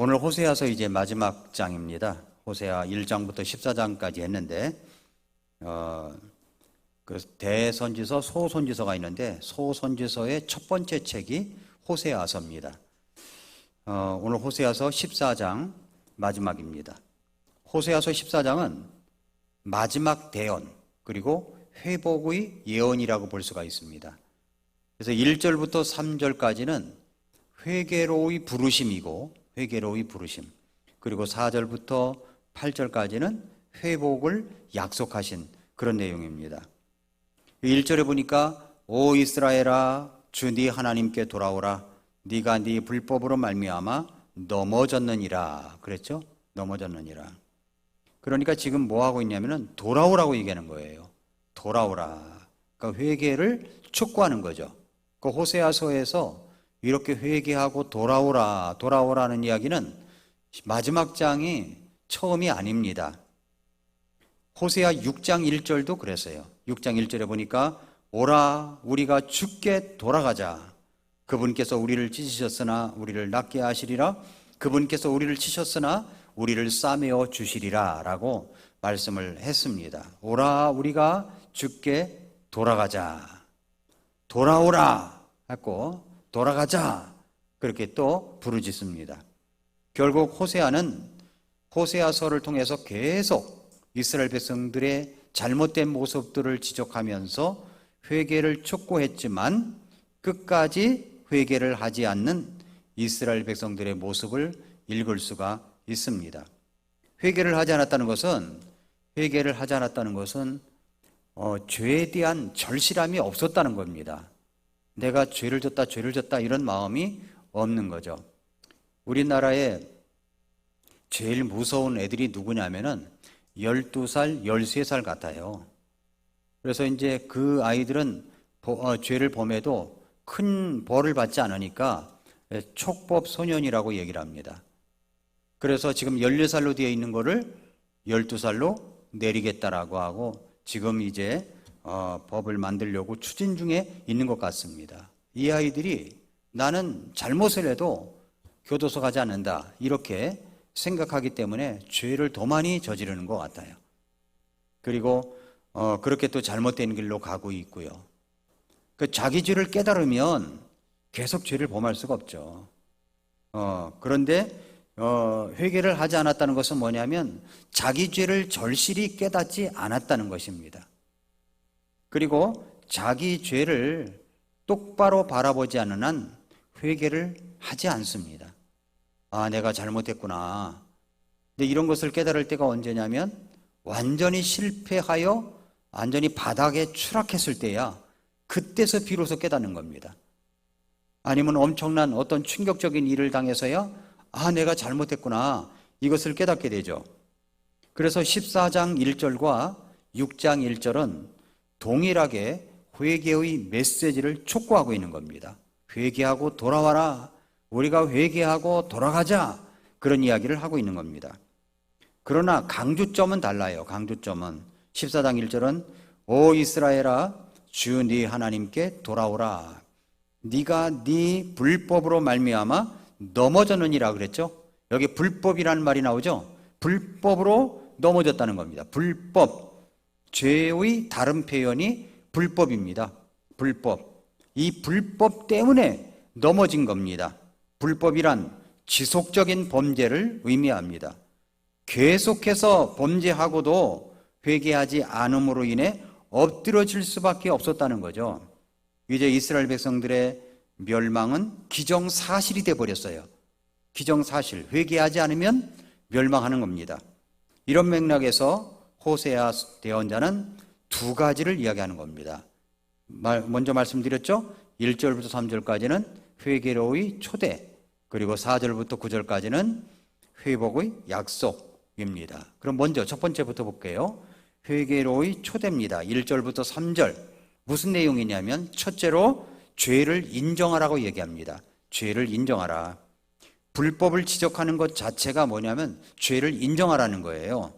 오늘 호세아서 이제 마지막 장입니다. 호세아 1장부터 14장까지 했는데 그 대선지서, 소선지서가 있는데 소선지서의 첫 번째 책이 호세아서입니다. 오늘 호세아서 14장 마지막입니다. 호세아서 14장은 마지막 대언 그리고 회복의 예언이라고 볼 수가 있습니다. 그래서 1절부터 3절까지는 회개로의 부르심이고 회개로의 부르심, 그리고 4절부터 8절까지는 회복을 약속하신 그런 내용입니다. 1절에 보니까 오 이스라엘아 주 네 하나님께 돌아오라 네가 네 불법으로 말미암아 넘어졌느니라 그랬죠? 넘어졌느니라. 그러니까 지금 뭐 하고 있냐면은 돌아오라고 얘기하는 거예요. 돌아오라. 그러니까 회개를 촉구하는 거죠. 그 호세아서에서 이렇게 회개하고 돌아오라는 이야기는 마지막 장이 처음이 아닙니다. 호세아 6장 1절도 그랬어요. 6장 1절에 보니까 오라 우리가 주께 돌아가자. 그분께서 우리를 찢으셨으나 우리를 낫게 하시리라. 그분께서 우리를 치셨으나 우리를 싸매어 주시리라 라고 말씀을 했습니다. 오라 우리가 주께 돌아가자. 돌아오라 했고 돌아가자 그렇게 또 부르짖습니다. 결국 호세아는 호세아서를 통해서 계속 이스라엘 백성들의 잘못된 모습들을 지적하면서 회개를 촉구했지만 끝까지 회개를 하지 않는 이스라엘 백성들의 모습을 읽을 수가 있습니다. 회개를 하지 않았다는 것은 죄에 대한 절실함이 없었다는 겁니다. 내가 죄를 졌다 이런 마음이 없는 거죠. 우리나라에 제일 무서운 애들이 누구냐면은 12살, 13살 같아요. 그래서 이제 그 아이들은 죄를 범해도 큰 벌을 받지 않으니까 촉법 소년이라고 얘기를 합니다. 그래서 지금 14살로 되어 있는 거를 12살로 내리겠다라고 하고 지금 이제 법을 만들려고 추진 중에 있는 것 같습니다. 이 아이들이 나는 잘못을 해도 교도소 가지 않는다 이렇게 생각하기 때문에 죄를 더 많이 저지르는 것 같아요. 그리고 그렇게 또 잘못된 길로 가고 있고요. 그 자기 죄를 깨달으면 계속 죄를 범할 수가 없죠. 그런데 회개를 하지 않았다는 것은 뭐냐면 자기 죄를 절실히 깨닫지 않았다는 것입니다. 그리고 자기 죄를 똑바로 바라보지 않는 한 회개를 하지 않습니다. 아, 내가 잘못했구나. 근데 이런 것을 깨달을 때가 언제냐면 완전히 실패하여 완전히 바닥에 추락했을 때야 그때서 비로소 깨닫는 겁니다. 아니면 엄청난 어떤 충격적인 일을 당해서야 아, 내가 잘못했구나. 이것을 깨닫게 되죠. 그래서 14장 1절과 6장 1절은 동일하게 회개의 메시지를 촉구하고 있는 겁니다. 회개하고 돌아와라. 우리가 회개하고 돌아가자. 그런 이야기를 하고 있는 겁니다. 그러나 강조점은 달라요. 강조점은 14장 1절은 오 이스라엘아 주 네 하나님께 돌아오라. 네가 네 불법으로 말미암아 넘어졌느니라 그랬죠. 여기 불법이라는 말이 나오죠. 불법으로 넘어졌다는 겁니다. 불법. 죄의 다른 표현이 불법입니다. 불법. 이 불법 때문에 넘어진 겁니다. 불법이란 지속적인 범죄를 의미합니다. 계속해서 범죄하고도 회개하지 않음으로 인해 엎드러질 수밖에 없었다는 거죠. 이제 이스라엘 백성들의 멸망은 기정사실이 되어버렸어요. 기정사실. 회개하지 않으면 멸망하는 겁니다. 이런 맥락에서 호세아 대언자는 두 가지를 이야기하는 겁니다. 먼저 말씀드렸죠. 1절부터 3절까지는 회개로의 초대, 그리고 4절부터 9절까지는 회복의 약속입니다. 그럼 먼저 첫 번째부터 볼게요. 회개로의 초대입니다. 1절부터 3절. 무슨 내용이냐면 첫째로 죄를 인정하라고 얘기합니다. 죄를 인정하라. 불법을 지적하는 것 자체가 뭐냐면 죄를 인정하라는 거예요.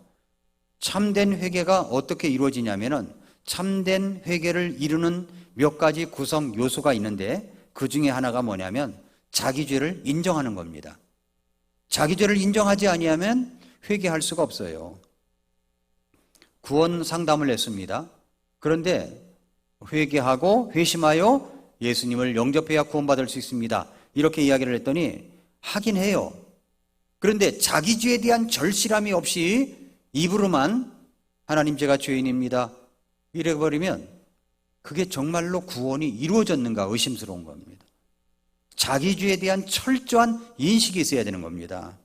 참된 회개가 어떻게 이루어지냐면은 참된 회개를 이루는 몇 가지 구성 요소가 있는데 그 중에 하나가 뭐냐면 자기 죄를 인정하는 겁니다. 자기 죄를 인정하지 아니하면 회개할 수가 없어요. 구원 상담을 했습니다. 그런데 회개하고 회심하여 예수님을 영접해야 구원받을 수 있습니다. 이렇게 이야기를 했더니 하긴 해요. 그런데 자기 죄에 대한 절실함이 없이 입으로만 하나님 제가 죄인입니다 이래버리면 그게 정말로 구원이 이루어졌는가 의심스러운 겁니다. 자기 죄에 대한 철저한 인식이 있어야 되는 겁니다.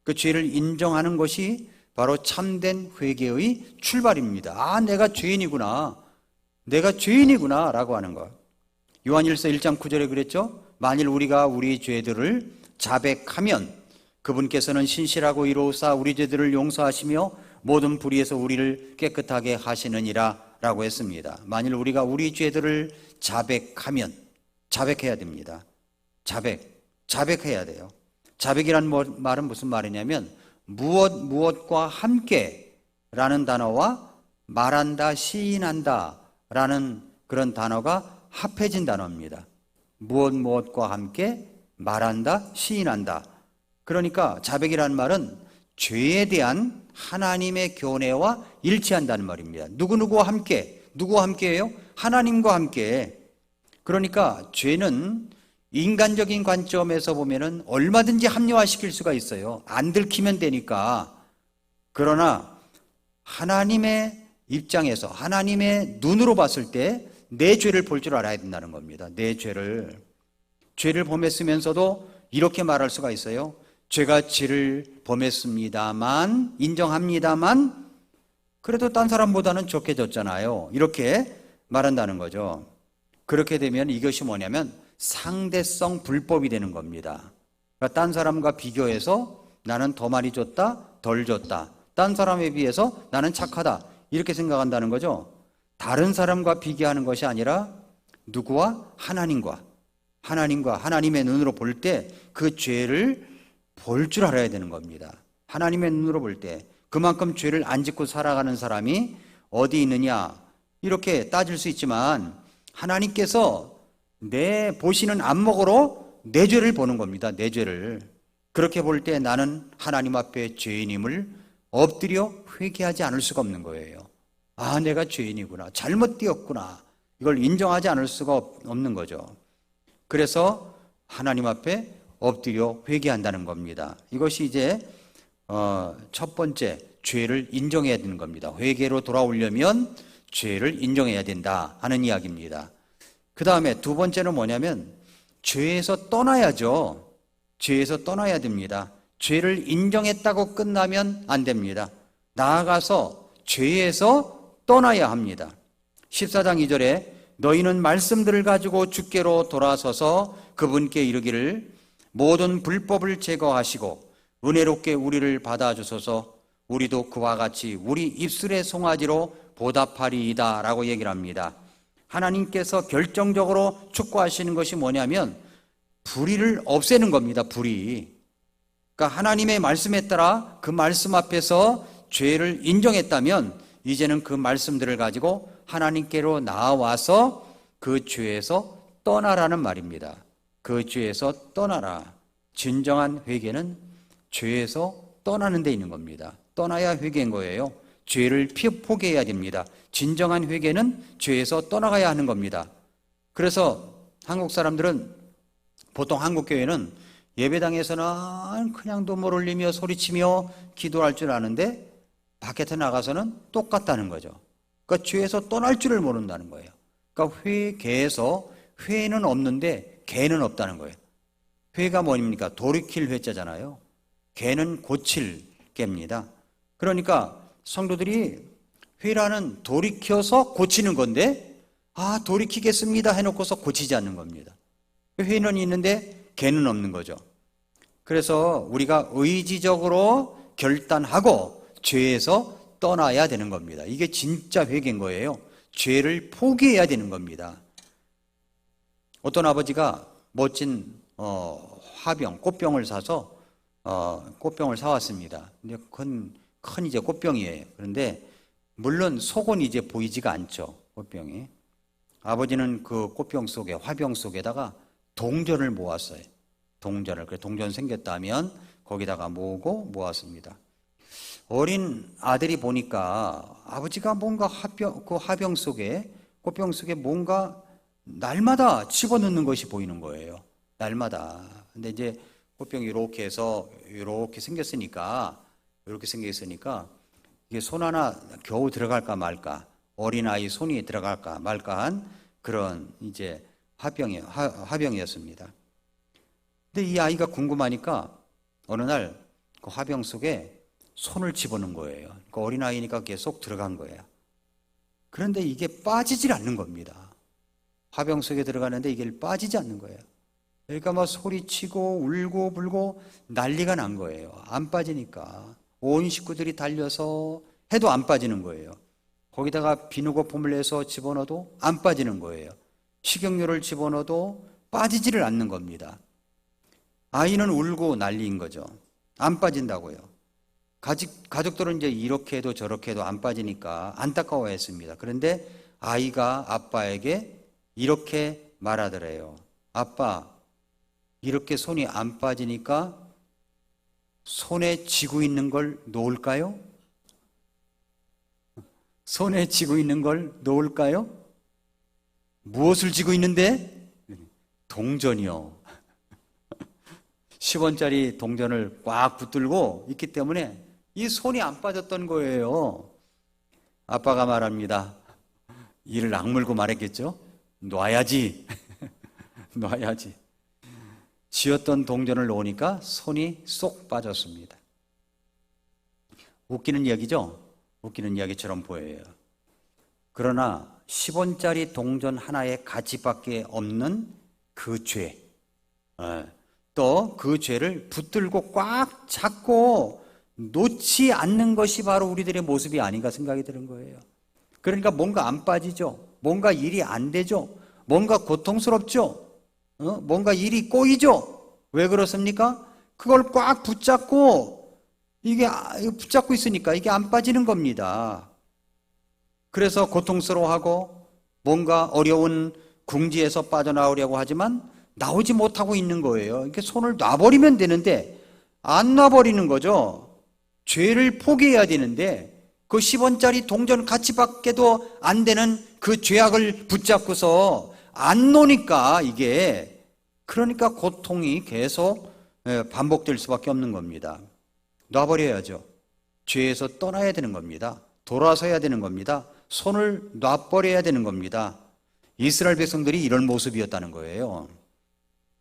그 죄를 인정하는 것이 바로 참된 회개의 출발입니다. 아, 내가 죄인이구나. 내가 죄인이구나 라고 하는 것. 요한일서 1장 9절에 그랬죠. 만일 우리가 우리 죄들을 자백하면 그분께서는 신실하고 이로우사 우리 죄들을 용서하시며 모든 불의에서 우리를 깨끗하게 하시느니라 라고 했습니다. 만일 우리가 우리 죄들을 자백하면, 자백해야 됩니다. 자백해야 돼요. 자백이란 말은 무슨 말이냐면 무엇과 함께 라는 단어와 말한다, 시인한다 라는 그런 단어가 합해진 단어입니다. 무엇과 함께 말한다, 시인한다. 그러니까 자백이라는 말은 죄에 대한 하나님의 교훈와 일치한다는 말입니다. 누구와 함께? 누구와 함께예요? 하나님과 함께. 그러니까 죄는 인간적인 관점에서 보면은 얼마든지 합리화시킬 수가 있어요. 안 들키면 되니까. 그러나 하나님의 입장에서 하나님의 눈으로 봤을 때 내 죄를 볼 줄 알아야 된다는 겁니다. 내 죄를 범했으면서도 이렇게 말할 수가 있어요. 제가 죄를 범했습니다만, 인정합니다만 그래도 딴 사람보다는 좋게 졌잖아요. 이렇게 말한다는 거죠. 그렇게 되면 이것이 뭐냐면 상대성 불법이 되는 겁니다. 그러니까 딴 사람과 비교해서 나는 더 많이 줬다, 덜 줬다. 딴 사람에 비해서 나는 착하다. 이렇게 생각한다는 거죠. 다른 사람과 비교하는 것이 아니라 누구와? 하나님과 하나님의 눈으로 볼 때 그 죄를 볼 줄 알아야 되는 겁니다. 하나님의 눈으로 볼 때 그만큼 죄를 안 짓고 살아가는 사람이 어디 있느냐 이렇게 따질 수 있지만 하나님께서 내 보시는 안목으로 내 죄를 보는 겁니다. 내 죄를. 그렇게 볼 때 나는 하나님 앞에 죄인임을 엎드려 회개하지 않을 수가 없는 거예요. 아, 내가 죄인이구나. 잘못되었구나. 이걸 인정하지 않을 수가 없는 거죠. 그래서 하나님 앞에 엎드려 회개한다는 겁니다. 이것이 이제 첫 번째 죄를 인정해야 되는 겁니다. 회개로 돌아오려면 죄를 인정해야 된다 하는 이야기입니다. 그 다음에 두 번째는 뭐냐면 죄에서 떠나야죠. 죄에서 떠나야 됩니다. 죄를 인정했다고 끝나면 안 됩니다. 나아가서 죄에서 떠나야 합니다. 14장 2절에 너희는 말씀들을 가지고 주께로 돌아서서 그분께 이르기를 모든 불법을 제거하시고 은혜롭게 우리를 받아주소서 우리도 그와 같이 우리 입술의 송아지로 보답하리이다 라고 얘기를 합니다. 하나님께서 결정적으로 촉구하시는 것이 뭐냐면 불의를 없애는 겁니다. 불의. 그러니까 하나님의 말씀에 따라 그 말씀 앞에서 죄를 인정했다면 이제는 그 말씀들을 가지고 하나님께로 나와서 그 죄에서 떠나라는 말입니다. 그 죄에서 떠나라. 진정한 회개는 죄에서 떠나는 데 있는 겁니다. 떠나야 회개인 거예요. 죄를 포기해야 됩니다. 진정한 회개는 죄에서 떠나가야 하는 겁니다. 그래서 한국 사람들은 보통 한국 교회는 예배당에서는 그냥 눈물 흘리며 소리치며 기도할 줄 아는데 밖에 나가서는 똑같다는 거죠. 그러니까 죄에서 떠날 줄을 모른다는 거예요. 그러니까 회개에서 회는 없는데 개는 없다는 거예요. 회가 뭡니까? 돌이킬 회자잖아요. 개는 고칠 개입니다. 그러니까 성도들이 회라는 돌이켜서 고치는 건데 돌이키겠습니다 해놓고서 고치지 않는 겁니다. 회는 있는데 개는 없는 거죠. 그래서 우리가 의지적으로 결단하고 죄에서 떠나야 되는 겁니다. 이게 진짜 회개인 거예요. 죄를 포기해야 되는 겁니다. 어떤 아버지가 멋진 꽃병을 사서 꽃병을 사왔습니다. 근데 큰 이제 꽃병이에요. 그런데 물론 속은 이제 보이지가 않죠. 꽃병이. 아버지는 그 꽃병 속에 화병 속에다가 동전을 모았어요. 동전을. 그래 동전 생겼다면 거기다가 모았습니다. 어린 아들이 보니까 아버지가 뭔가 화병 속에, 꽃병 속에 뭔가 날마다 집어넣는 것이 보이는 거예요. 날마다. 근데 이제 꽃병이 이렇게 해서 이렇게 생겼으니까 이게 손 하나 겨우 들어갈까 말까, 어린아이 손이 들어갈까 말까 한 그런 이제 화병이었습니다. 근데 이 아이가 궁금하니까 어느 날 그 화병 속에 손을 집어넣은 거예요. 그러니까 어린아이니까 계속 들어간 거예요. 그런데 이게 빠지질 않는 겁니다. 화병 속에 들어가는데 이게 빠지지 않는 거예요. 그러니까 막 소리치고 울고 불고 난리가 난 거예요. 안 빠지니까. 온 식구들이 달려서 해도 안 빠지는 거예요. 거기다가 비누고 폼을 내서 집어넣어도 안 빠지는 거예요. 식용유를 집어넣어도 빠지지를 않는 겁니다. 아이는 울고 난리인 거죠. 안 빠진다고요. 가족들은 이제 이렇게 해도 저렇게 해도 안 빠지니까 안타까워했습니다. 그런데 아이가 아빠에게 이렇게 말하더래요. 아빠, 이렇게 손이 안 빠지니까 손에 쥐고 있는 걸 놓을까요? 손에 쥐고 있는 걸 놓을까요? 무엇을 쥐고 있는데? 동전이요. 10원짜리 동전을 꽉 붙들고 있기 때문에 이 손이 안 빠졌던 거예요. 아빠가 말합니다. 이를 악물고 말했겠죠? 놔야지. 놔야지. 쥐었던 동전을 놓으니까 손이 쏙 빠졌습니다. 웃기는 이야기죠? 웃기는 이야기처럼 보여요. 그러나 10원짜리 동전 하나의 가치밖에 없는 그 죄, 또 그 죄를 붙들고 꽉 잡고 놓지 않는 것이 바로 우리들의 모습이 아닌가 생각이 드는 거예요. 그러니까 뭔가 안 빠지죠. 뭔가 일이 안 되죠. 뭔가 고통스럽죠. 뭔가 일이 꼬이죠. 왜 그렇습니까? 그걸 꽉 붙잡고 이게 붙잡고 있으니까 이게 안 빠지는 겁니다. 그래서 고통스러워하고 뭔가 어려운 궁지에서 빠져나오려고 하지만 나오지 못하고 있는 거예요. 이렇게 손을 놔버리면 되는데 안 놔버리는 거죠. 죄를 포기해야 되는데 그 10원짜리 동전 가치밖에도 안 되는 그 죄악을 붙잡고서 안 놓으니까 이게 그러니까 고통이 계속 반복될 수밖에 없는 겁니다. 놔버려야죠. 죄에서 떠나야 되는 겁니다. 돌아서야 되는 겁니다. 손을 놔버려야 되는 겁니다. 이스라엘 백성들이 이런 모습이었다는 거예요.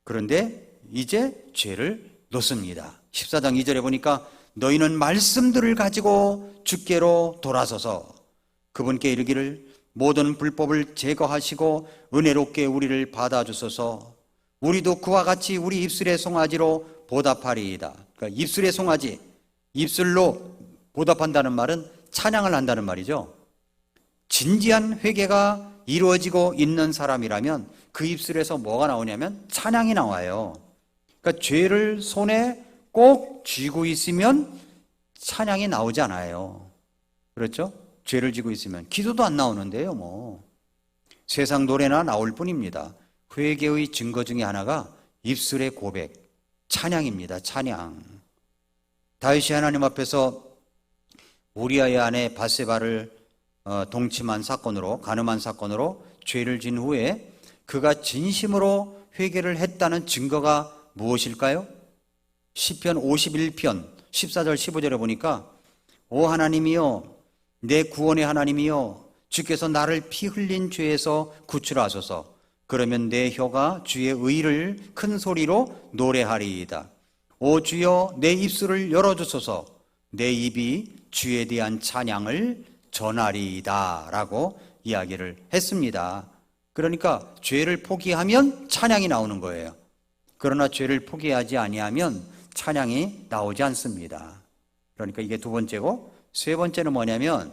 그런데 이제 죄를 놓습니다. 14장 2절에 보니까 너희는 말씀들을 가지고 주께로 돌아서서 그분께 이르기를 모든 불법을 제거하시고 은혜롭게 우리를 받아주소서. 우리도 그와 같이 우리 입술의 송아지로 보답하리이다. 그러니까 입술의 송아지, 입술로 보답한다는 말은 찬양을 한다는 말이죠. 진지한 회개가 이루어지고 있는 사람이라면 그 입술에서 뭐가 나오냐면 찬양이 나와요. 그러니까 죄를 손에 꼭 쥐고 있으면 찬양이 나오지 않아요. 그렇죠? 죄를 지고 있으면 기도도 안 나오는데요. 뭐 세상 노래나 나올 뿐입니다. 회개의 증거 중에 하나가 입술의 고백, 찬양입니다. 찬양. 다윗이 하나님 앞에서 우리아의 아내 밧세바를 동침한 사건으로, 간음한 사건으로 죄를 진 후에 그가 진심으로 회개를 했다는 증거가 무엇일까요? 시편 51편 14절 15절에 보니까 오 하나님이여 내 구원의 하나님이여 주께서 나를 피 흘린 죄에서 구출하소서. 그러면 내 혀가 주의 의를 큰 소리로 노래하리이다. 오 주여 내 입술을 열어주소서. 내 입이 주에 대한 찬양을 전하리이다 라고 이야기를 했습니다. 그러니까 죄를 포기하면 찬양이 나오는 거예요. 그러나 죄를 포기하지 아니하면 찬양이 나오지 않습니다. 그러니까 이게 두 번째고, 세 번째는 뭐냐면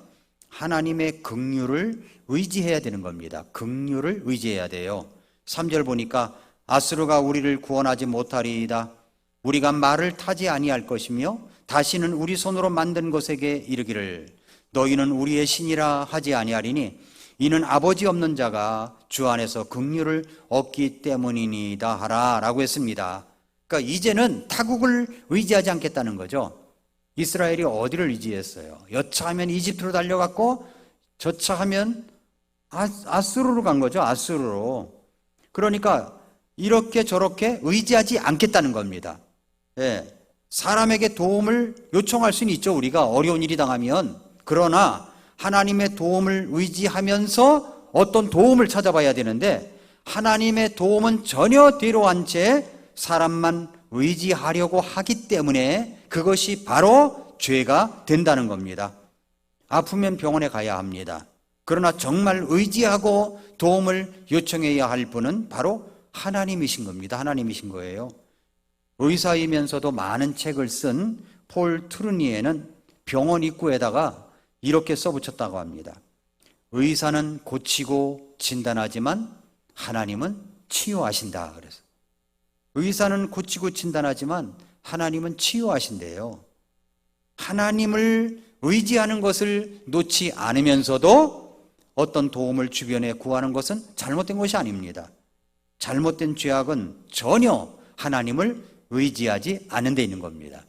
하나님의 긍휼을 의지해야 되는 겁니다. 긍휼을 의지해야 돼요. 3절 보니까 아수르가 우리를 구원하지 못하리이다. 우리가 말을 타지 아니할 것이며 다시는 우리 손으로 만든 것에게 이르기를 너희는 우리의 신이라 하지 아니하리니 이는 아버지 없는 자가 주 안에서 긍휼을 얻기 때문이니이다 하라 라고 했습니다. 그러니까 이제는 타국을 의지하지 않겠다는 거죠. 이스라엘이 어디를 의지했어요? 여차하면 이집트로 달려갔고 저차하면 아수르로 간 거죠. 아수르로. 그러니까 이렇게 저렇게 의지하지 않겠다는 겁니다. 예. 사람에게 도움을 요청할 수는 있죠. 우리가 어려운 일이 당하면. 그러나 하나님의 도움을 의지하면서 어떤 도움을 찾아봐야 되는데 하나님의 도움은 전혀 뒤로 한 채 사람만 의지하려고 하기 때문에 그것이 바로 죄가 된다는 겁니다. 아프면 병원에 가야 합니다. 그러나 정말 의지하고 도움을 요청해야 할 분은 바로 하나님이신 겁니다. 하나님이신 거예요. 의사이면서도 많은 책을 쓴 폴 트루니에는 병원 입구에다가 이렇게 써붙였다고 합니다. 의사는 고치고 진단하지만 하나님은 치유하신다. 그래서 의사는 고치고 진단하지만 하나님은 치유하신대요. 하나님을 의지하는 것을 놓지 않으면서도 어떤 도움을 주변에 구하는 것은 잘못된 것이 아닙니다. 잘못된 죄악은 전혀 하나님을 의지하지 않는 데 있는 겁니다.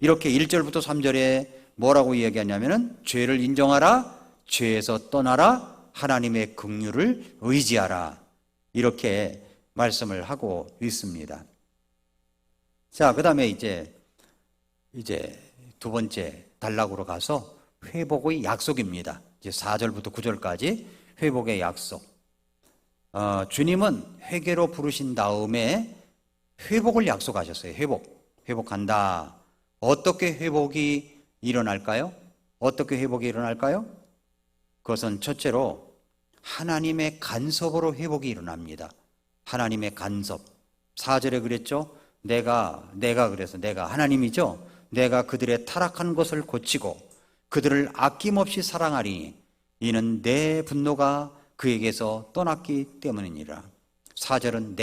이렇게 1절부터 3절에 뭐라고 이야기하냐면은 죄를 인정하라, 죄에서 떠나라, 하나님의 긍휼을 의지하라. 이렇게 말씀을 하고 있습니다. 자, 그 다음에 이제 두 번째 단락으로 가서 회복의 약속입니다. 이제 4절부터 9절까지 회복의 약속. 주님은 회개로 부르신 다음에 회복을 약속하셨어요. 회복한다. 어떻게 회복이 일어날까요? 어떻게 회복이 일어날까요? 그것은 첫째로 하나님의 간섭으로 회복이 일어납니다. 하나님의 간섭. 4절에 그랬죠? 내가 하나님이죠? 내가 그들의 타락한 것을 고치고 그들을 아낌없이 사랑하리니 이는 내 분노가 그에게서 떠났기 때문이니라. 4절은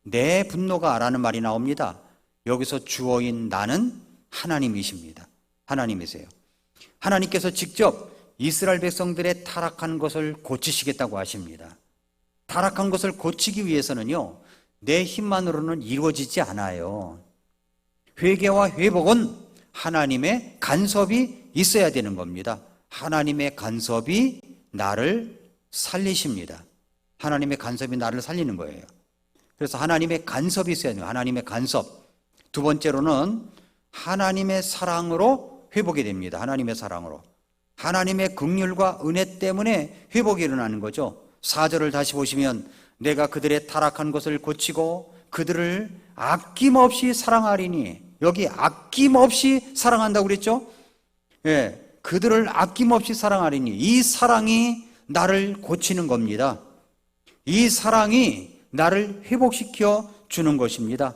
내 분노가 라는 말이 나옵니다. 여기서 주어인 나는 하나님이십니다. 하나님이세요. 하나님께서 직접 이스라엘 백성들의 타락한 것을 고치시겠다고 하십니다. 타락한 것을 고치기 위해서는요, 내 힘만으로는 이루어지지 않아요. 회개와 회복은 하나님의 간섭이 있어야 되는 겁니다. 하나님의 간섭이 나를 살리십니다. 하나님의 간섭이 나를 살리는 거예요. 그래서 하나님의 간섭이 있어야 돼요. 하나님의 간섭. 두 번째로는 하나님의 사랑으로 회복이 됩니다. 하나님의 사랑으로. 하나님의 긍휼과 은혜 때문에 회복이 일어나는 거죠. 4절을 다시 보시면 내가 그들의 타락한 것을 고치고 그들을 아낌없이 사랑하리니, 여기 아낌없이 사랑한다고 그랬죠? 예, 그들을 아낌없이 사랑하리니, 이 사랑이 나를 고치는 겁니다. 이 사랑이 나를 회복시켜 주는 것입니다.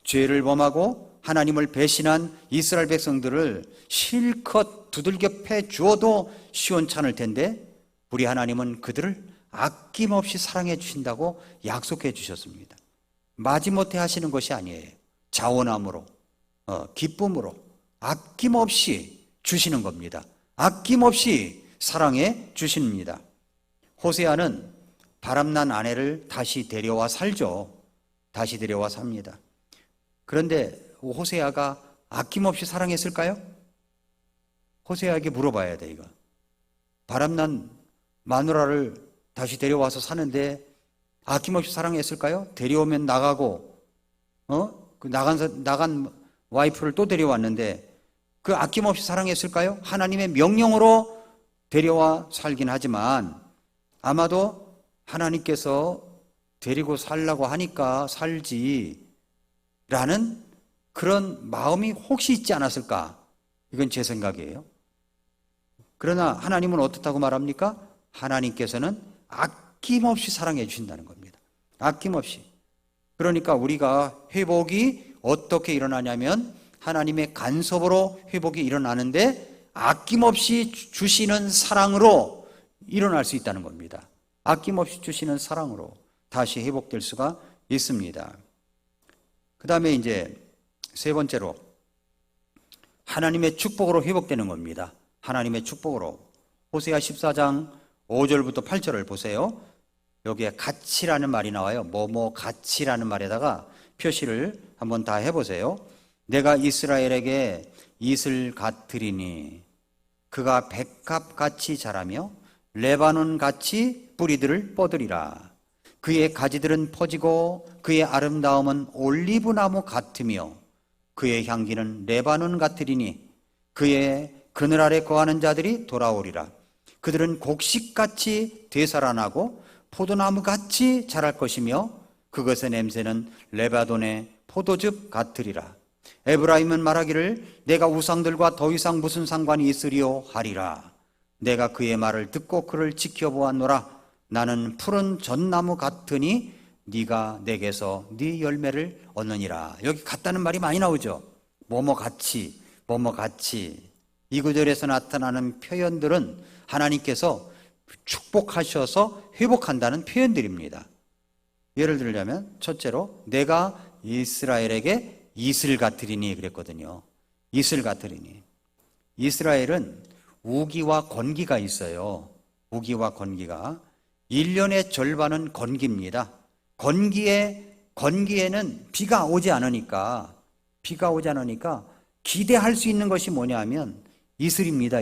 죄를 범하고 하나님을 배신한 이스라엘 백성들을 실컷 두들겨 패 주어도 시원찮을 텐데 우리 하나님은 그들을 아낌없이 사랑해 주신다고 약속해 주셨습니다. 마지못해 하시는 것이 아니에요. 자원함으로, 기쁨으로 아낌없이 주시는 겁니다. 아낌없이 사랑해 주십니다. 호세아는 바람난 아내를 다시 데려와 살죠. 다시 데려와 삽니다. 그런데 호세아가 아낌없이 사랑했을까요? 호세아에게 물어봐야 돼, 이거. 바람난 마누라를 다시 데려와서 사는데 아낌없이 사랑했을까요? 데려오면 나가고, 나간 와이프를 또 데려왔는데 그 아낌없이 사랑했을까요? 하나님의 명령으로 데려와 살긴 하지만 아마도 하나님께서 데리고 살라고 하니까 살지라는 그런 마음이 혹시 있지 않았을까? 이건 제 생각이에요. 그러나 하나님은 어떻다고 말합니까? 하나님께서는 아낌없이 사랑해 주신다는 겁니다. 아낌없이. 그러니까 우리가 회복이 어떻게 일어나냐면 하나님의 간섭으로 회복이 일어나는데 아낌없이 주시는 사랑으로 일어날 수 있다는 겁니다. 아낌없이 주시는 사랑으로 다시 회복될 수가 있습니다. 그 다음에 이제 세 번째로 하나님의 축복으로 회복되는 겁니다. 하나님의 축복으로. 호세아 14장 5절부터 8절을 보세요. 여기에 같이라는 말이 나와요. 같이라는 말에다가 표시를 한번 다 해보세요. 내가 이스라엘에게 이슬 같으리니 그가 백합같이 자라며 레바논같이 뿌리들을 뻗으리라. 그의 가지들은 퍼지고 그의 아름다움은 올리브나무 같으며 그의 향기는 레바논 같으리니 그의 그늘 아래 거하는 자들이 돌아오리라. 그들은 곡식같이 되살아나고 포도나무같이 자랄 것이며 그것의 냄새는 레바논의 포도즙 같으리라. 에브라임은 말하기를 내가 우상들과 더 이상 무슨 상관이 있으리요 하리라. 내가 그의 말을 듣고 그를 지켜보았노라. 나는 푸른 전나무 같으니 네가 내게서 네 열매를 얻느니라. 여기 같다는 말이 많이 나오죠. 뭐뭐같이 뭐뭐같이. 이 구절에서 나타나는 표현들은 하나님께서 축복하셔서 회복한다는 표현들입니다. 예를 들자면 첫째로 내가 이스라엘에게 이슬 같으리니 그랬거든요. 이슬 같으리니. 이스라엘은 우기와 건기가 있어요. 우기와 건기가. 1년의 절반은 건기입니다. 건기에는 비가 오지 않으니까 기대할 수 있는 것이 뭐냐 하면 이슬입니다.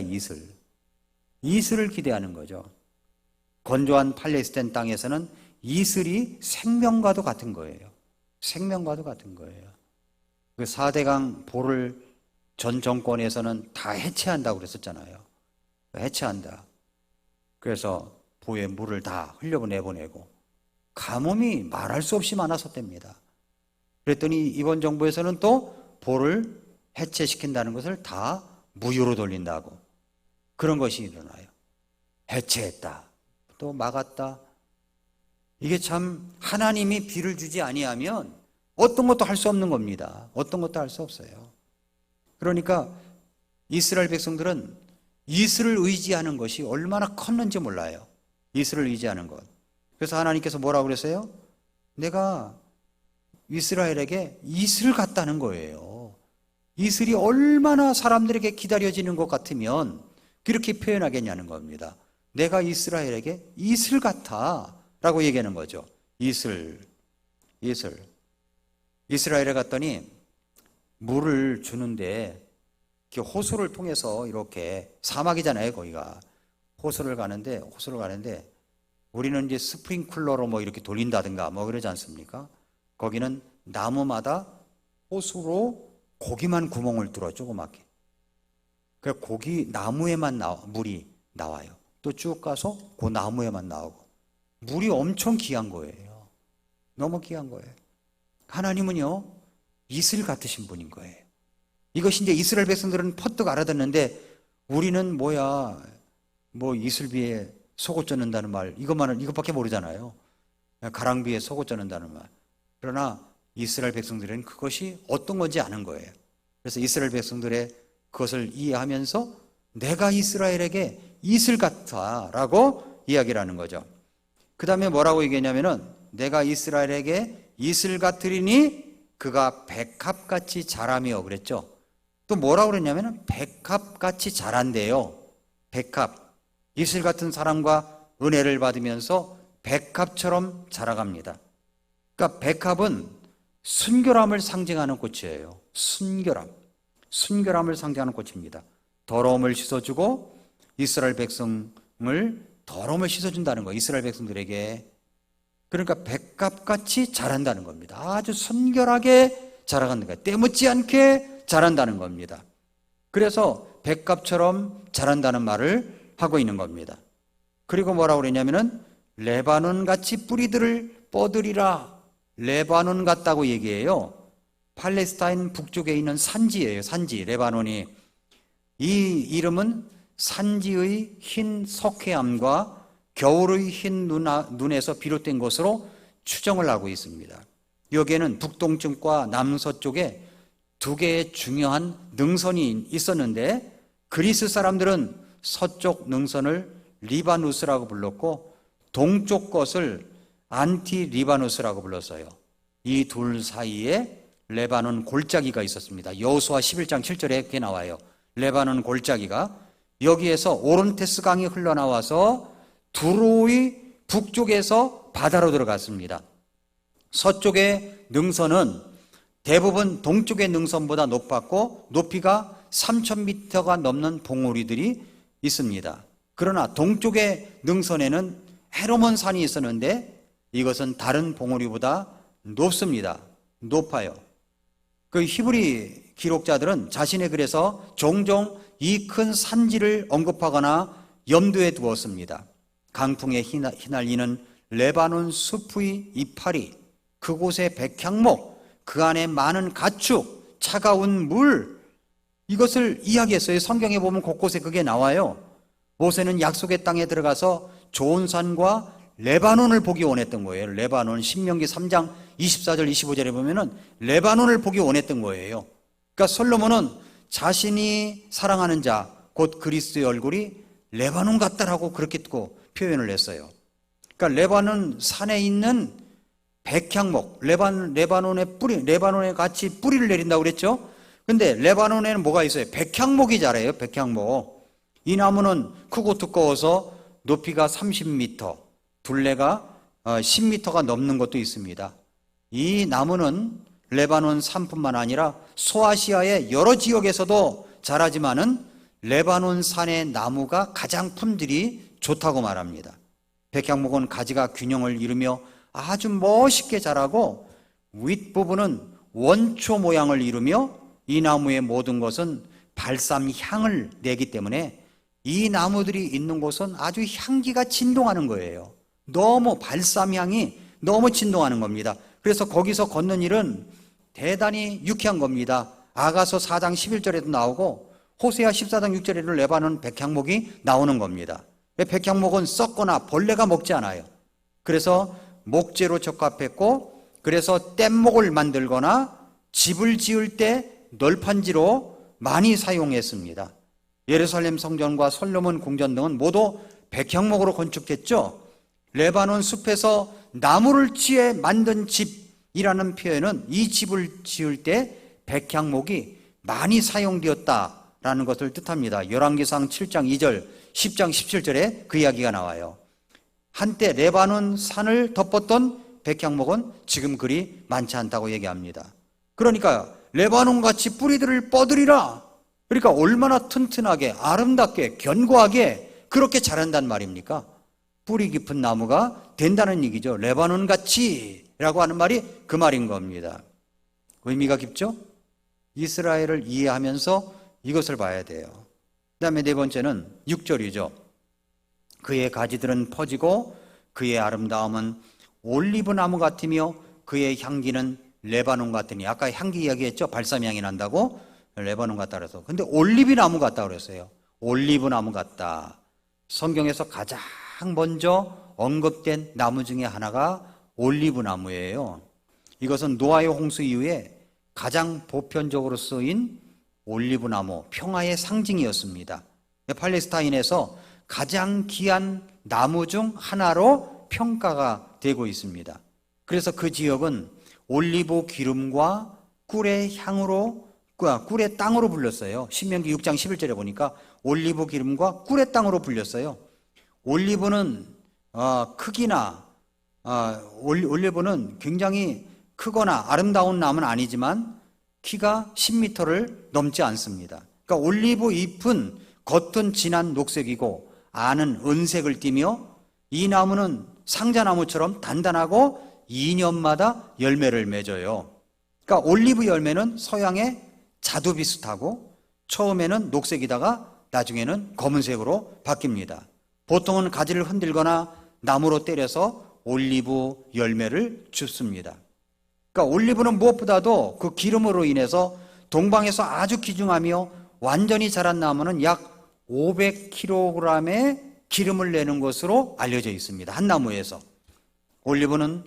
이슬을 기대하는 거죠. 건조한 팔레스타인 땅에서는 이슬이 생명과도 같은 거예요. 생명과도 같은 거예요. 그 4대강 보를 전 정권에서는 다 해체한다고 그랬었잖아요. 해체한다. 그래서 보에 물을 다 흘려내보내고 가뭄이 말할 수 없이 많았었답니다. 그랬더니 이번 정부에서는 또 보를 해체시킨다는 것을 다 무효로 돌린다고 그런 것이 일어나요. 해체했다. 또 막았다. 이게 참 하나님이 비를 주지 아니하면 어떤 것도 할 수 없는 겁니다. 어떤 것도 할 수 없어요. 그러니까 이스라엘 백성들은 이슬을 의지하는 것이 얼마나 컸는지 몰라요. 이슬을 의지하는 것. 그래서 하나님께서 뭐라고 그랬어요? 내가 이스라엘에게 이슬 같다는 거예요. 이슬이 얼마나 사람들에게 기다려지는 것 같으면 그렇게 표현하겠냐는 겁니다. 내가 이스라엘에게 이슬 같아 라고 얘기하는 거죠. 이슬. 이스라엘에 갔더니 물을 주는데 호수를 통해서 이렇게 사막이잖아요, 거기가. 호수를 가는데 우리는 이제 스프링클러로 뭐 이렇게 돌린다든가 뭐 그러지 않습니까? 거기는 나무마다 호수로 고기만 구멍을 뚫어 조그맣게. 그 고기 나무에만 물이 나와요. 또 쭉 가서 그 나무에만 나오고. 물이 엄청 귀한 거예요. 너무 귀한 거예요. 하나님은요, 이슬 같으신 분인 거예요. 이것이 이제 이스라엘 백성들은 퍼뜩 알아듣는데 우리는 뭐 이슬비에 속옷 젖는다는 말, 이것밖에 모르잖아요. 가랑비에 속옷 젖는다는 말. 그러나 이스라엘 백성들은 그것이 어떤 건지 아는 거예요. 그래서 이스라엘 백성들의 그것을 이해하면서 내가 이스라엘에게 이슬 같아 라고 이야기를 하는 거죠. 그 다음에 뭐라고 얘기했냐면은 내가 이스라엘에게 이슬 같으리니 그가 백합같이 자라며 그랬죠. 또 뭐라고 그랬냐면은 백합같이 자란대요. 백합. 이슬 같은 사랑과 은혜를 받으면서 백합처럼 자라갑니다. 그러니까 백합은 순결함을 상징하는 꽃이에요. 순결함을 상징하는 꽃입니다. 더러움을 씻어주고 이스라엘 백성을 더러움을 씻어준다는 거예요. 이스라엘 백성들에게. 그러니까 백합같이 자란다는 겁니다. 아주 순결하게 자라가는 거예요. 때묻지 않게 자란다는 겁니다. 그래서 백합처럼 자란다는 말을 하고 있는 겁니다. 그리고 뭐라고 그랬냐면은 레바논같이 뿌리들을 뻗으리라. 레바논 같다고 얘기해요. 팔레스타인 북쪽에 있는 산지예요. 산지, 레바논이. 이 이름은 산지의 흰 석회암과 겨울의 흰 눈에서 비롯된 것으로 추정을 하고 있습니다. 여기에는 북동쪽과 남서쪽에 두 개의 중요한 능선이 있었는데 그리스 사람들은 서쪽 능선을 리바누스라고 불렀고 동쪽 것을 안티리바누스라고 불렀어요. 이 둘 사이에 레바논 골짜기가 있었습니다. 여호수아 11장 7절에 이렇게 나와요. 레바논 골짜기가 여기에서 오론테스 강이 흘러나와서 두로의 북쪽에서 바다로 들어갔습니다. 서쪽의 능선은 대부분 동쪽의 능선보다 높았고 높이가 3,000m가 넘는 봉우리들이 있습니다. 그러나 동쪽의 능선에는 헤르몬 산이 있었는데 이것은 다른 봉우리보다 높습니다. 높아요. 그 히브리 기록자들은 자신의 글에서 종종 이 큰 산지를 언급하거나 염두에 두었습니다. 강풍에 휘날리는 레바논 숲의 이파리, 그곳의 백향목, 그 안에 많은 가축, 차가운 물, 이것을 이야기했어요. 성경에 보면 곳곳에 그게 나와요. 모세는 약속의 땅에 들어가서 좋은 산과 레바논을 보기 원했던 거예요. 레바논, 신명기 3장 24절 25절에 보면은 레바논을 보기 원했던 거예요. 그러니까 솔로몬은 자신이 사랑하는 자, 곧 그리스도의 얼굴이 레바논 같다라고 그렇게 듣고 표현을 했어요. 그러니까 레바논 산에 있는 백향목, 레바논의 뿌리, 레바논에 같이 뿌리를 내린다고 그랬죠? 근데 레바논에는 뭐가 있어요? 백향목이 자라요, 백향목. 이 나무는 크고 두꺼워서 높이가 30m, 둘레가 10m가 넘는 것도 있습니다. 이 나무는 레바논 산뿐만 아니라 소아시아의 여러 지역에서도 자라지만은 레바논 산의 나무가 가장 품질이 좋다고 말합니다. 백향목은 가지가 균형을 이루며 아주 멋있게 자라고 윗부분은 원초 모양을 이루며 이 나무의 모든 것은 발삼 향을 내기 때문에 이 나무들이 있는 곳은 아주 향기가 진동하는 거예요. 너무 발삼 향이 너무 진동하는 겁니다. 그래서 거기서 걷는 일은 대단히 유쾌한 겁니다. 아가서 4장 11절에도 나오고 호세아 14장 6절에도 레바논 백향목이 나오는 겁니다. 백향목은 썩거나 벌레가 먹지 않아요. 그래서 목재로 적합했고, 그래서 뗏목을 만들거나 집을 지을 때 널판지로 많이 사용했습니다. 예루살렘 성전과 솔로몬 궁전 등은 모두 백향목으로 건축했죠. 레바논 숲에서 나무를 취해 만든 집이라는 표현은 이 집을 지을 때 백향목이 많이 사용되었다라는 것을 뜻합니다. 열왕기상 7장 2절, 10장 17절에 그 이야기가 나와요. 한때 레바논 산을 덮었던 백향목은 지금 그리 많지 않다고 얘기합니다. 그러니까 레바논같이 뿌리들을 뻗으리라. 그러니까 얼마나 튼튼하게 아름답게 견고하게 그렇게 자란단 말입니까? 뿌리 깊은 나무가 된다는 얘기죠. 레바논같이 라고 하는 말이 그 말인 겁니다. 의미가 깊죠? 이스라엘을 이해하면서 이것을 봐야 돼요. 그 다음에 네 번째는 6절이죠. 그의 가지들은 퍼지고 그의 아름다움은 올리브 나무 같으며 그의 향기는 레바논 같으니, 아까 향기 이야기했죠? 발삼 향이 난다고 레바논 같다 그래서. 근데 올리브 나무 같다 그랬어요. 올리브 나무 같다. 성경에서 가장 먼저 언급된 나무 중에 하나가 올리브 나무예요. 이것은 노아의 홍수 이후에 가장 보편적으로 쓰인 올리브 나무, 평화의 상징이었습니다. 팔레스타인에서 가장 귀한 나무 중 하나로 평가가 되고 있습니다. 그래서 그 지역은 올리브 기름과 꿀의 향으로, 꿀의 땅으로 불렸어요. 신명기 6장 11절에 보니까 올리브 기름과 꿀의 땅으로 불렸어요. 올리브는 크기나 올리브는 굉장히 크거나 아름다운 나무는 아니지만 키가 10m를 넘지 않습니다. 그러니까 올리브 잎은 겉은 진한 녹색이고 안은 은색을 띠며 이 나무는 상자나무처럼 단단하고 2년마다 열매를 맺어요. 그러니까 올리브 열매는 서양의 자두 비슷하고 처음에는 녹색이다가 나중에는 검은색으로 바뀝니다. 보통은 가지를 흔들거나 나무로 때려서 올리브 열매를 줍습니다. 그러니까 올리브는 무엇보다도 그 기름으로 인해서 동방에서 아주 귀중하며 완전히 자란 나무는 약 500kg의 기름을 내는 것으로 알려져 있습니다. 한 나무에서. 올리브는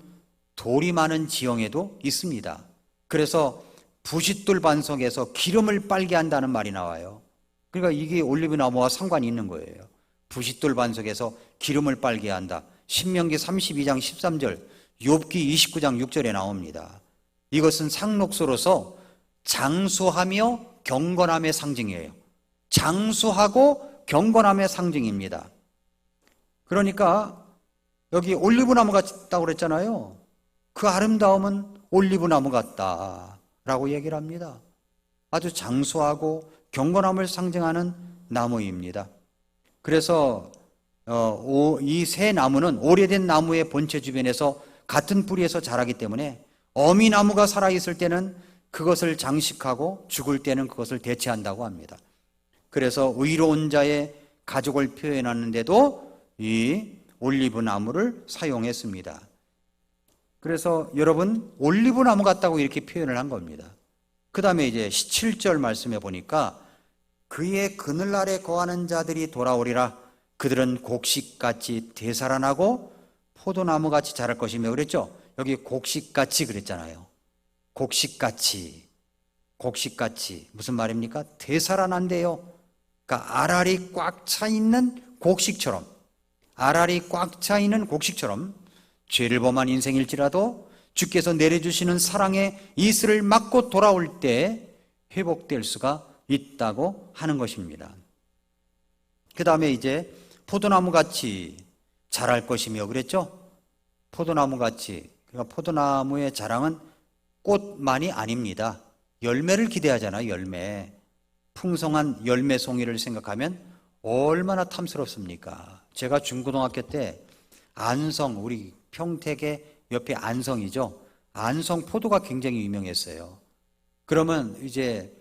돌이 많은 지형에도 있습니다. 그래서 부싯돌 반석에서 기름을 빨게 한다는 말이 나와요. 그러니까 이게 올리브 나무와 상관이 있는 거예요. 부싯돌 반석에서 기름을 빨게 한다. 신명기 32장 13절, 욥기 29장 6절에 나옵니다. 이것은 상록수로서 장수하며 경건함의 상징이에요. 장수하고 경건함의 상징입니다. 그러니까 여기 올리브 나무가 있다고 그랬잖아요. 그 아름다움은 올리브나무 같다라고 얘기를 합니다. 아주 장수하고 경건함을 상징하는 나무입니다. 그래서 이 새 나무는 오래된 나무의 본체 주변에서 같은 뿌리에서 자라기 때문에 어미나무가 살아있을 때는 그것을 장식하고 죽을 때는 그것을 대체한다고 합니다. 그래서 의로운 자의 가족을 표현하는데도 이 올리브 나무를 사용했습니다. 그래서 여러분 올리브 나무 같다고 이렇게 표현을 한 겁니다. 그 다음에 이제 17절 말씀해 보니까 그의 그늘 아래 거하는 자들이 돌아오리라. 그들은 곡식같이 되살아나고 포도나무같이 자랄 것이며 그랬죠. 여기 곡식같이 그랬잖아요. 곡식같이 무슨 말입니까? 되살아난대요. 그러니까 알알이 꽉 차 있는 곡식처럼, 알알이 꽉 차 있는 곡식처럼 죄를 범한 인생일지라도 주께서 내려주시는 사랑의 이슬을 맞고 돌아올 때 회복될 수가 있다고 하는 것입니다. 그 다음에 이제 포도나무같이 자랄 것이며 그랬죠. 포도나무같이, 그러니까 포도나무의 자랑은 꽃만이 아닙니다. 열매를 기대하잖아요. 열매. 풍성한 열매 송이를 생각하면 얼마나 탐스럽습니까? 제가 중고등학교 때 안성, 우리 평택의 옆에 안성이죠. 안성 포도가 굉장히 유명했어요. 그러면 이제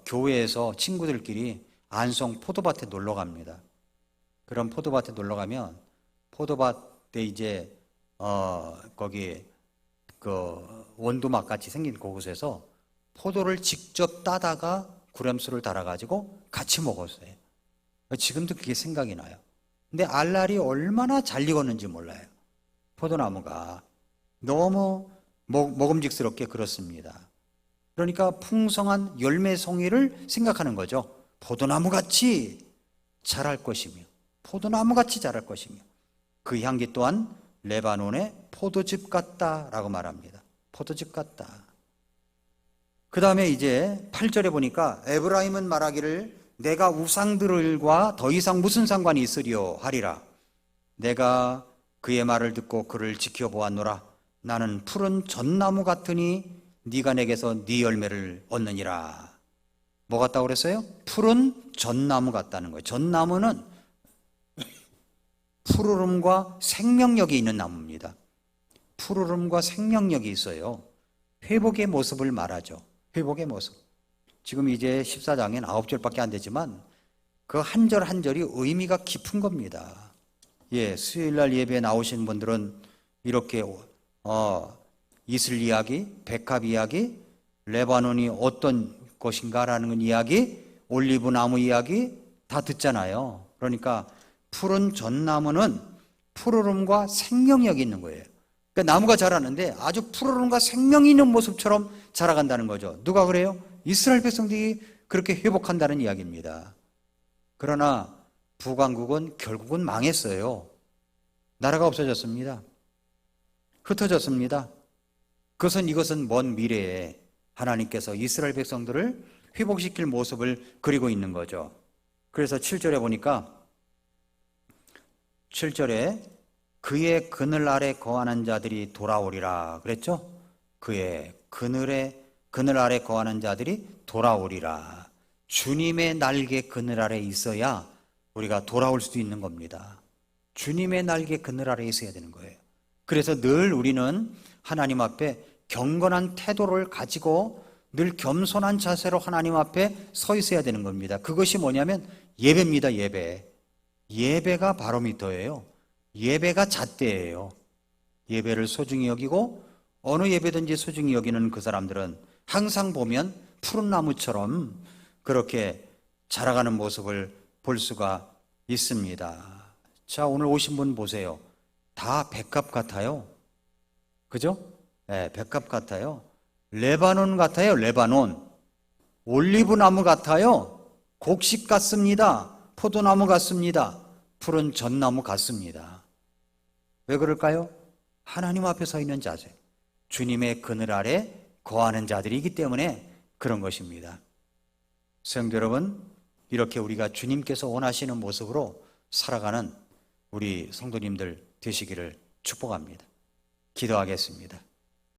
교회에서 친구들끼리 안성 포도밭에 놀러 갑니다. 그럼 포도밭에 놀러 가면 포도밭에 이제 거기 그 원두막 같이 생긴 그곳에서 포도를 직접 따다가 구렴수를 달아가지고 같이 먹었어요. 지금도 그게 생각이 나요. 근데 알알이 얼마나 잘 익었는지 몰라요. 포도나무가 너무 먹음직스럽게 그렇습니다. 그러니까 풍성한 열매 송이를 생각하는 거죠. 포도나무같이 자랄 것이며 포도나무같이 자랄 것이며 그 향기 또한 레바논의 포도즙 같다라고 말합니다. 포도즙 같다. 그 다음에 이제 8절에 보니까 에브라임은 말하기를 내가 우상들과 더 이상 무슨 상관이 있으리요 하리라. 내가 그의 말을 듣고 그를 지켜보았노라. 나는 푸른 전나무 같으니 네가 내게서 네 열매를 얻느니라. 뭐 같다고 그랬어요? 푸른 전나무 같다는 거예요. 전나무는 푸르름과 생명력이 있는 나무입니다. 푸르름과 생명력이 있어요. 회복의 모습을 말하죠. 회복의 모습. 지금 이제 14장엔 9절밖에 안 되지만 그 한 절 한 절이 의미가 깊은 겁니다. 예, 수요일날 예배에 나오신 분들은 이렇게 이슬 이야기, 백합 이야기, 레바논이 어떤 것인가라는 이야기, 올리브 나무 이야기 다 듣잖아요. 그러니까 푸른 전나무는 푸르름과 생명력이 있는 거예요. 그러니까 나무가 자라는데 아주 푸르름과 생명이 있는 모습처럼 자라간다는 거죠. 누가 그래요? 이스라엘 백성들이 그렇게 회복한다는 이야기입니다. 그러나 북왕국은 결국은 망했어요. 나라가 없어졌습니다. 흩어졌습니다. 이것은 먼 미래에 하나님께서 이스라엘 백성들을 회복시킬 모습을 그리고 있는 거죠. 그래서 7절에 보니까 7절에 그의 그늘 아래 거하는 자들이 돌아오리라 그랬죠? 그의 그늘 아래 거하는 자들이 돌아오리라. 주님의 날개 그늘 아래 있어야 우리가 돌아올 수도 있는 겁니다. 주님의 날개 그늘 아래 있어야 되는 거예요. 그래서 늘 우리는 하나님 앞에 경건한 태도를 가지고 늘 겸손한 자세로 하나님 앞에 서 있어야 되는 겁니다. 그것이 뭐냐면 예배입니다. 예배가 바로미터예요. 예배가 잣대예요. 예배를 소중히 여기고 어느 예배든지 소중히 여기는 그 사람들은 항상 보면 푸른 나무처럼 그렇게 자라가는 모습을 볼 수가 있습니다. 자, 오늘 오신 분 보세요. 다 백합 같아요. 그죠? 네, 백합 같아요. 레바논 같아요. 레바논. 올리브 나무 같아요. 곡식 같습니다. 포도나무 같습니다. 푸른 전나무 같습니다. 왜 그럴까요? 하나님 앞에 서 있는 자세, 주님의 그늘 아래 거하는 자들이기 때문에 그런 것입니다. 성도 여러분, 이렇게 우리가 주님께서 원하시는 모습으로 살아가는 우리 성도님들 되시기를 축복합니다. 기도하겠습니다.